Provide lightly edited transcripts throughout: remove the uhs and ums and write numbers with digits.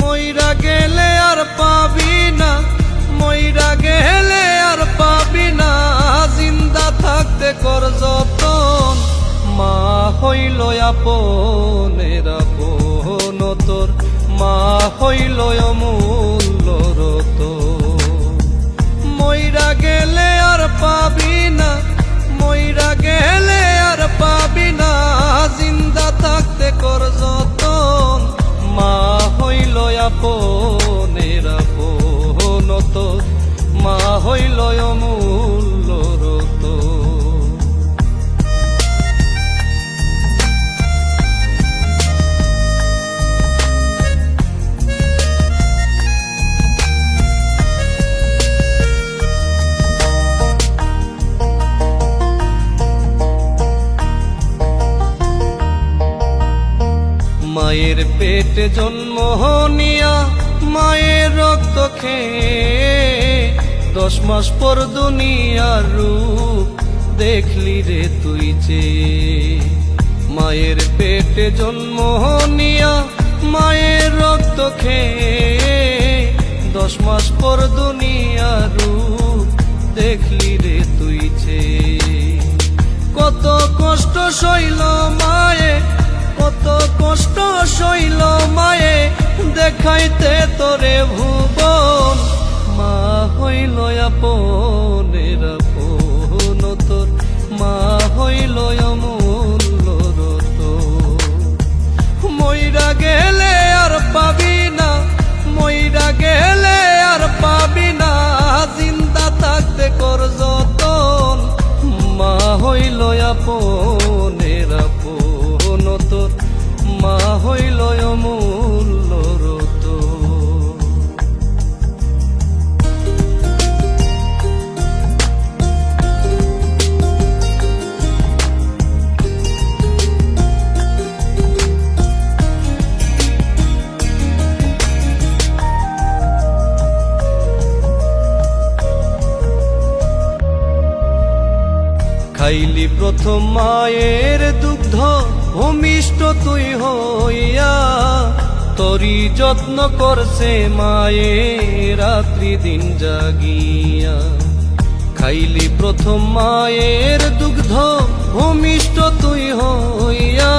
মইরা গেলে আর পাবি না, মইরা গেলে আর পাবি না, জিন্দা থাকতে কর যতন। মা হইল আপনের আপন তোর, মা হইল অমূল্য রতন। মইরা গেলে আর পাবি না, মইরা গেলে আর পাবি না, জিন্দা থাকতে কর যতন। মা হইল আপনের আপন তোর, মা হইল অমূল্য রতন। মায়ের পেটে জন্ম নিয়া মায়ের রক্ত খেয়ে 10 মাস পর দুনিয়ার রূপ দেখলি রে তুই যে। মায়ের পেটে জন্ম নিয়া মায়ের রক্ত খেয়ে 10 মাস পর দুনিয়ার রূপ দেখলি রে তুই যে। কত কষ্ট সইল মায়ে, কত কষ্ট সইল মায়ে, দেখাইতে তোরে ভুবন। মা হইল আপনের আপন তোর, মা হইল অমূল্য রতন। মইরা গেলে আর পাবি না, মইরা গেলে আর পাবি না, জিন্দা থাকতে কর যতন। মা হইল আপনের আপন তোর, মা হইল অমূল্য রতন। খাইলি প্রথম মায়ের দুগ্ধ ভূমিষ্ঠ তুই হইয়া, তোরি যত্ন করছে মায়ে রাত্রি দিন জাগিয়া। খাইলি প্রথম মায়ের দুগ্ধ ভূমিষ্ঠ তুই হইয়া,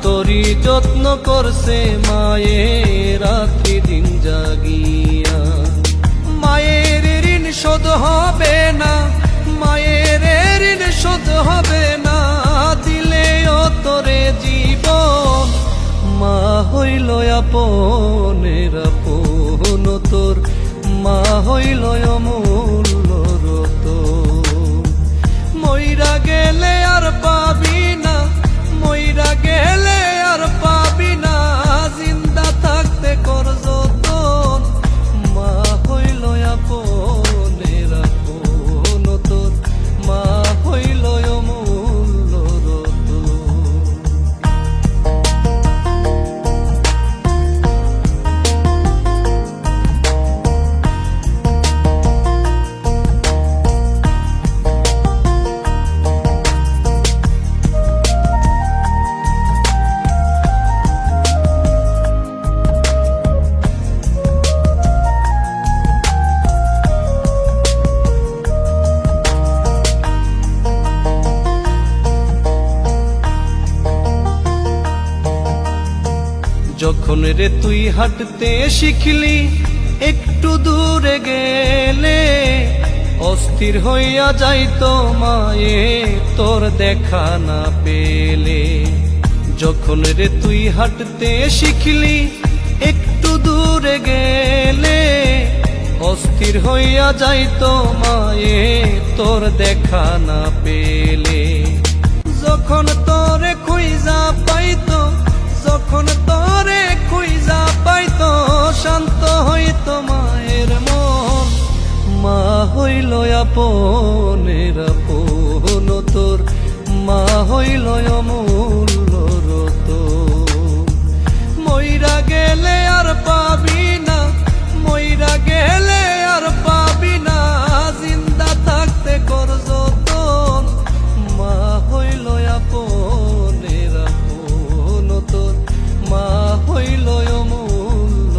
তোরি যত্ন করছে মায়ে রাত্রি দিন জাগিয়া। মায়ের ঋণ শোধ হবে না, মায়ের ঋণ শোধ হবে না, দিলেও তোরে জীবন। মা হইল আপনের আপন তোর, মা হইল অমূল্য রতন। মইরা গেলে আর পাবি না, মইরা গেলে আর পাবি না, জিন্দা থাকতে কর যতন। মা হইল আপনের আপন তোর, মা হইল অমূল্য রতন। যখন রে তুই হাঁটতে শিখলি, একটু দূরে গেলে অস্থির হইয়া যাইতো মায়ে তোর দেখা না পেলে। যখন রে তুই হাঁটতে শিখলি, একটু দূরে গেলে অস্থির হইয়া যাইতো মায়ে তোর দেখা না পেলে। যখন তোরে খুঁজা পাইতো, যখন তোরে খুঁজা পাইতো, শান্ত হইতো মায়ের মন। মা হইল আপনের আপন তোর, মা হইল অমূল্য রতন। মইরা গেলে আর পাবি না, মইরা গেলে আর পাবি না, জিন্দা থাকতে কর যতন। মা হইল আপনের আপন তোর, মা হইল অমূল্য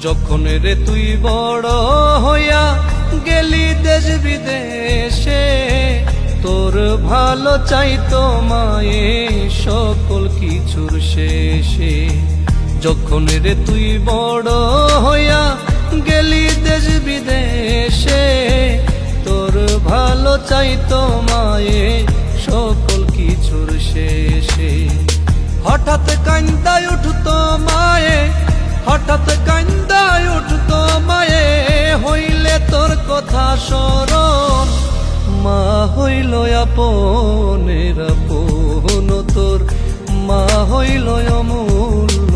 যখন রে তুই বড় হইয়া গেলি দেশ বিদেশে, তোর ভালো চাইতো মায়ে সকল কিছুর শেষে। যখন রে তুই বড় হইয়া গেলি দেশ বিদেশে, তোর ভালো চাইতো মায়ে সকল কিছুর শেষে। হঠাৎ কান্দায় উঠতো মায়ে, হঠাৎ কান্দায় উঠতো মায়ে, হইলে তোর কথা স্মরণ। মা হইল আপনের আপন তোর, মা হইল অমূল্য